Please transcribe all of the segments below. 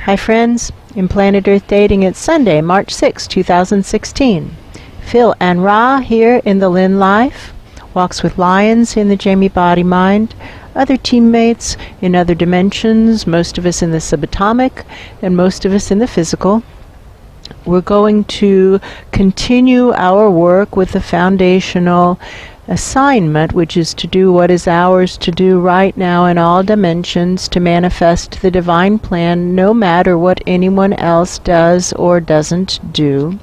Hi friends, in Planet Earth Dating, it's Sunday, March 6, 2016. Phil and Ra here in the Lynn-Life, Walks with Lions in the Jamie Body Mind, other teammates in other dimensions, most of us in the subatomic, and most of us in the physical. We're going to continue our work with the foundational assignment, which is to do what is ours to do right now in all dimensions, to manifest the divine plan no matter what anyone else does or doesn't do.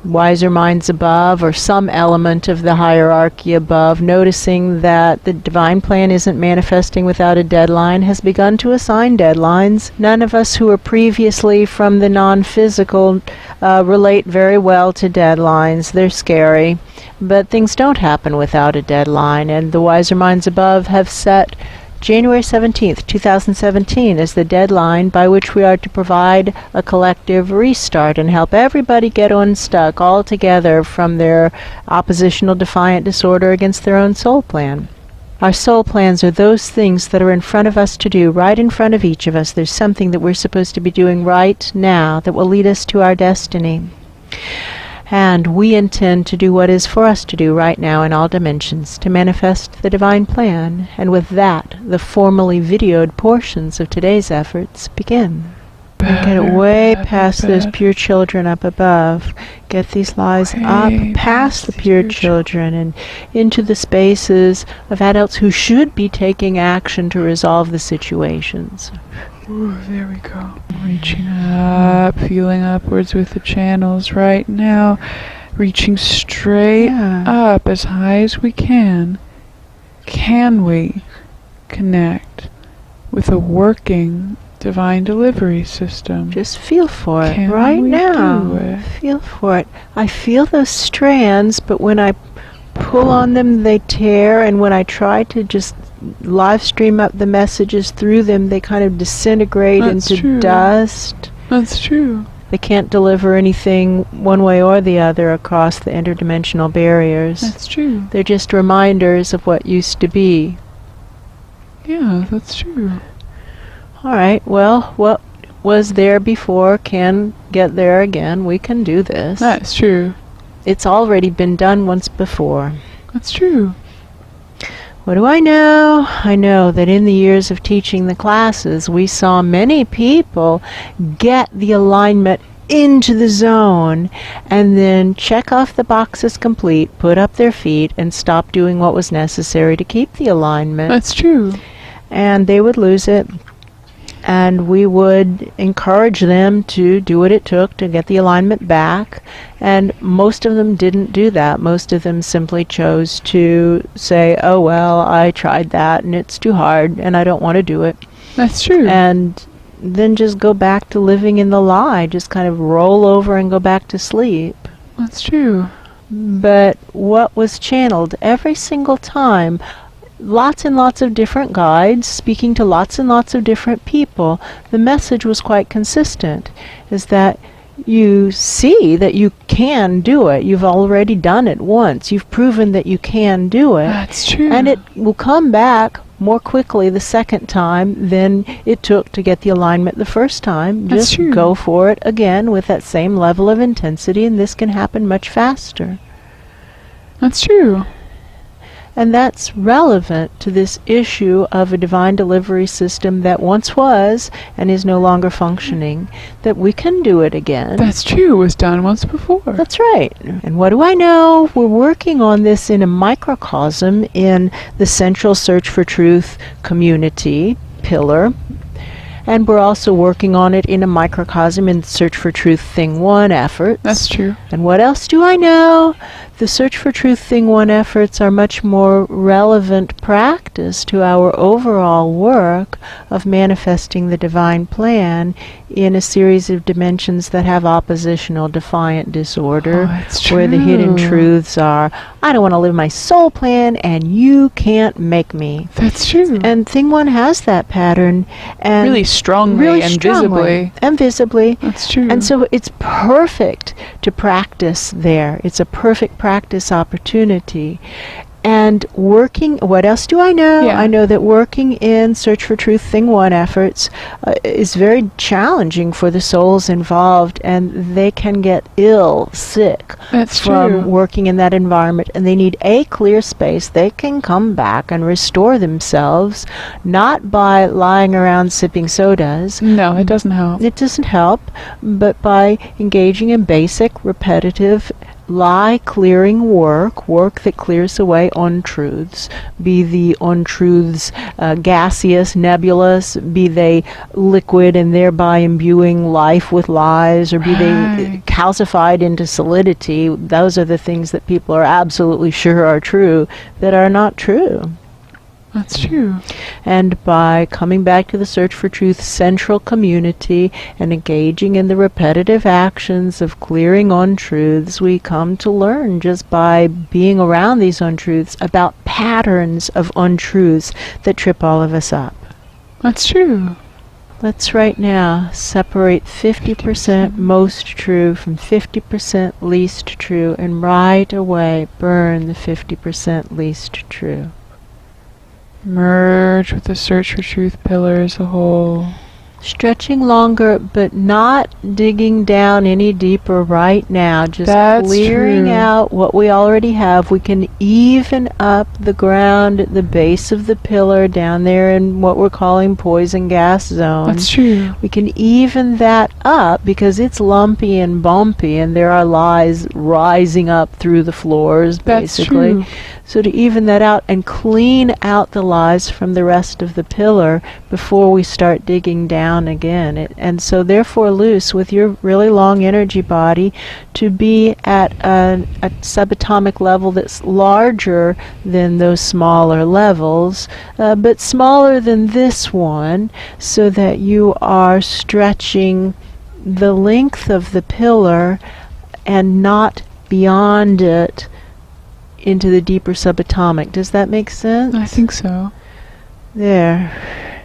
Wiser minds above, or some element of the hierarchy above, noticing that the divine plan isn't manifesting without a deadline, has begun to assign deadlines. None of us who were previously from the non-physical relate very well to deadlines. They're scary, but things don't happen without a deadline, and the wiser minds above have set January 17th, 2017 is the deadline by which we are to provide a collective restart and help everybody get unstuck all together from their oppositional defiant disorder against their own soul plan. Our soul plans are those things that are in front of us to do, right in front of each of us. There's something that we're supposed to be doing right now that will lead us to our destiny. And we intend to do what is for us to do right now in all dimensions, to manifest the divine plan. And with that, the formally videoed portions of today's efforts begin. Get it way past those pure children up above. Get these lies up past the pure children and into the spaces of adults who should be taking action to resolve the situations. Ooh, there we go. Reaching up, feeling upwards with the channels right now. Reaching straight up as high as we can. Can we connect with a working divine delivery system? Just feel for it right now. Feel for it. I feel those strands, but when I pull on them, they tear, and when I try to just live stream up the messages through them, they kind of disintegrate into dust. That's true. They can't deliver anything one way or the other across the interdimensional barriers. That's true. They're just reminders of what used to be. Yeah, that's true. All right, well, what was there before can get there again. We can do this. That's true. It's already been done once before. That's true. What do I know? I know that in the years of teaching the classes, we saw many people get the alignment into the zone and then check off the boxes complete, put up their feet, and stop doing what was necessary to keep the alignment. That's true. And they would lose it. And we would encourage them to do what it took to get the alignment back. And most of them didn't do that. Most of them simply chose to say, oh, well, I tried that and it's too hard and I don't want to do it. That's true. And then just go back to living in the lie. Just kind of roll over and go back to sleep. That's true. But what was channeled every single time, lots and lots of different guides speaking to lots and lots of different people, the message was quite consistent, is that you see that you can do it. You've already done it once. You've proven that you can do it. That's true. And it will come back more quickly the second time than it took to get the alignment the first time. That's Just go for it again with that same level of intensity, and this can happen much faster. That's true. And that's relevant to this issue of a divine delivery system that once was and is no longer functioning, that we can do it again. That's true. It was done once before. That's right. And what do I know? We're working on this in a microcosm in the Central Search for Truth Community pillar. And we're also working on it in a microcosm in the Search for Truth Thing 1 efforts. That's true. And what else do I know? The Search for Truth Thing 1 efforts are much more relevant practice to our overall work of manifesting the divine plan in a series of dimensions that have oppositional defiant disorder, where the hidden truths are, I don't want to live my soul plan and you can't make me. That's true. And Thing 1 has that pattern. And really strongly and visibly. And visibly. That's true. And so it's perfect to practice there. It's a perfect practice opportunity. And working, what else do I know? Yeah. I know that working in Search for Truth Thing 1 efforts is very challenging for the souls involved, and they can get sick That's from true. working in that environment, and they need a clear space. They can come back and restore themselves, not by lying around sipping sodas. No, it doesn't help. It doesn't help, but by engaging in basic, repetitive, lie-clearing work that clears away untruths, be the untruths gaseous, nebulous, be they liquid and thereby imbuing life with lies, or be they calcified into solidity. Those are the things that people are absolutely sure are true that are not true. That's true. And by coming back to the Search for Truth central community and engaging in the repetitive actions of clearing untruths, we come to learn just by being around these untruths about patterns of untruths that trip all of us up. That's true. Let's right now separate 50% most true from 50% least true, and right away burn the 50% least true. Merge with the Search for Truth pillar as a whole. Stretching longer, but not digging down any deeper right now. Just That's clearing true. out what we already have. We can even up the ground at the base of the pillar down there in what we're calling poison gas zone. That's true. We can even that up because it's lumpy and bumpy, and there are lies rising up through the floors, That's basically. true. So to even that out and clean out the lies from the rest of the pillar before we start digging down again. And so therefore loose with your really long energy body to be at a subatomic level that's larger than those smaller levels, but smaller than this one, so that you are stretching the length of the pillar and not beyond it into the deeper subatomic. Does that make sense? I think so. There.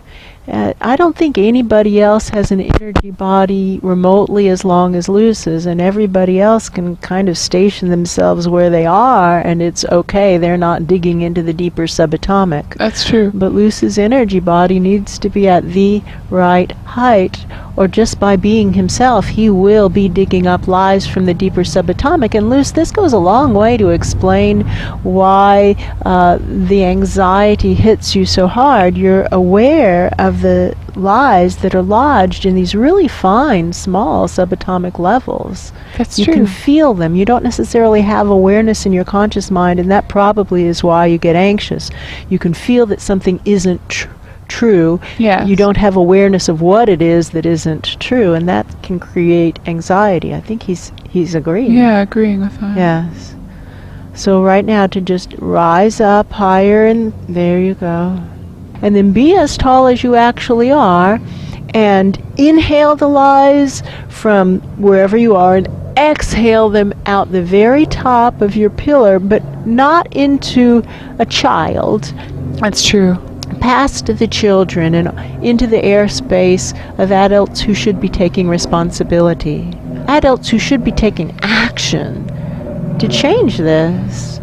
I don't think anybody else has an energy body remotely as long as Luce's, and everybody else can kind of station themselves where they are, and it's okay. They're not digging into the deeper subatomic. That's true. But Luce's energy body needs to be at the right height, or just by being himself, he will be digging up lies from the deeper subatomic. And Luce, this goes a long way to explain why the anxiety hits you so hard. You're aware of the lies that are lodged in these really fine, small subatomic levels. That's You true. can feel them. You don't necessarily have awareness in your conscious mind, and that probably is why you get anxious. You can feel that something isn't true. Yes. You don't have awareness of what it is that isn't true, and that can create anxiety. I think he's agreeing. Yeah, agreeing with that. Yes. So right now to just rise up higher, and there you go. And then be as tall as you actually are, and inhale the lies from wherever you are, and exhale them out the very top of your pillar, but not into a child. That's true. Past the children and into the airspace of adults who should be taking responsibility. Adults who should be taking action to change this.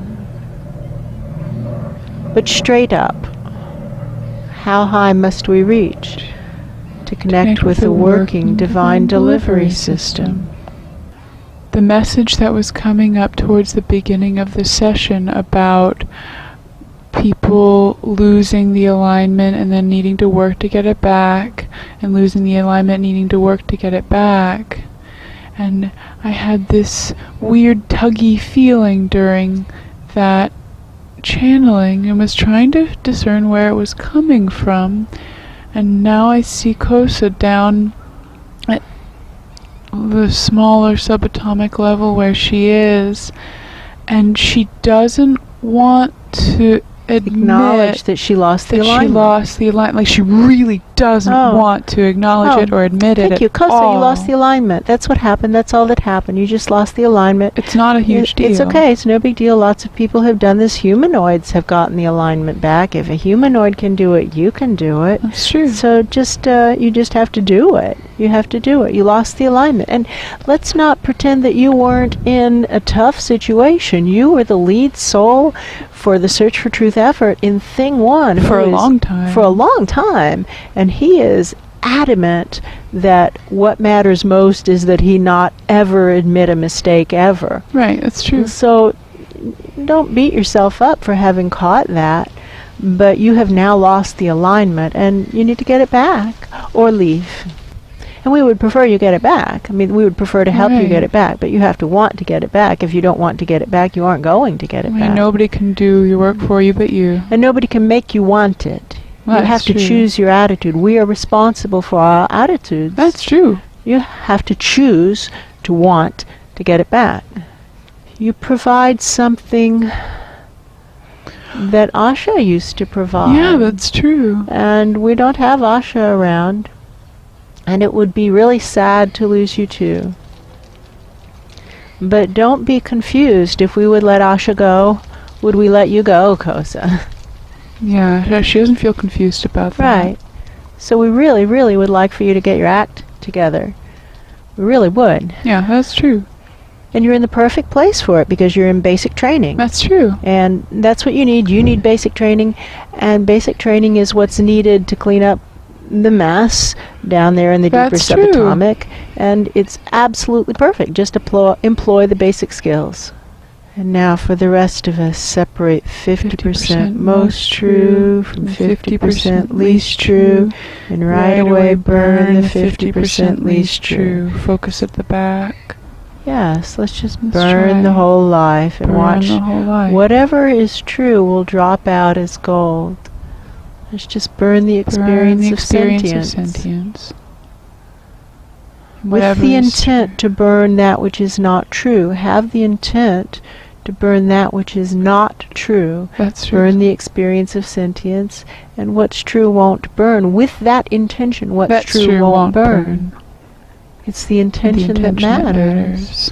But straight up, how high must we reach to connect with the working divine delivery system? The message that was coming up towards the beginning of the session about people losing the alignment and then needing to work to get it back, and losing the alignment, needing to work to get it back. And I had this weird tuggy feeling during that channeling and was trying to discern where it was coming from. And now I see Kosa down at the smaller subatomic level where she is, and she doesn't want to Acknowledge that she lost the alignment. She lost the alignment. Like, she really doesn't want to acknowledge it or admit it Thank you, at Kosa, all. you lost the alignment. That's what happened. That's all that happened. You just lost the alignment. It's not a huge deal. It's okay. It's no big deal. Lots of people have done this. Humanoids have gotten the alignment back. If a humanoid can do it, you can do it. That's true. So just you just have to do it. You have to do it. You lost the alignment. And let's not pretend that you weren't in a tough situation. You were the lead soul for the Search for Truth effort in Thing 1. For a long time. For a long time. And he is adamant that what matters most is that he not ever admit a mistake ever. Right, that's true. So don't beat yourself up for having caught that, but you have now lost the alignment and you need to get it back or leave. And we would prefer you get it back. I mean, we would prefer to help you get it back, but you have to want to get it back. If you don't want to get it back, you aren't going to get it back. Nobody can do your work for you but you. And nobody can make you want it. Well, you have to choose your attitude. We are responsible for our attitudes. That's true. You have to choose to want to get it back. You provide something that Asha used to provide. Yeah, that's true. And we don't have Asha around. And it would be really sad to lose you too. But don't be confused. If we would let Asha go, would we let you go, Kosa? Yeah, she doesn't feel confused about that. Right. So we really, really would like for you to get your act together. We really would. Yeah, that's true. And you're in the perfect place for it because you're in basic training. That's true. And that's what you need. You need basic training. And basic training is what's needed to clean up the mess down there in the deeper subatomic. And it's absolutely perfect. Just employ the basic skills. And now for the rest of us, separate 50% most true from 50% least true, and right away burn the 50% least true. Focus at the back. Yes, let's just burn the whole life and watch the whole life. Whatever is true will drop out as gold. Let's just burn the experience of sentience. With the intent to burn that which is not true. Have the intent to burn that which is not true. That's true. Burn the experience of sentience, and what's true won't burn. With that intention, what's true won't burn. It's the intention that matters.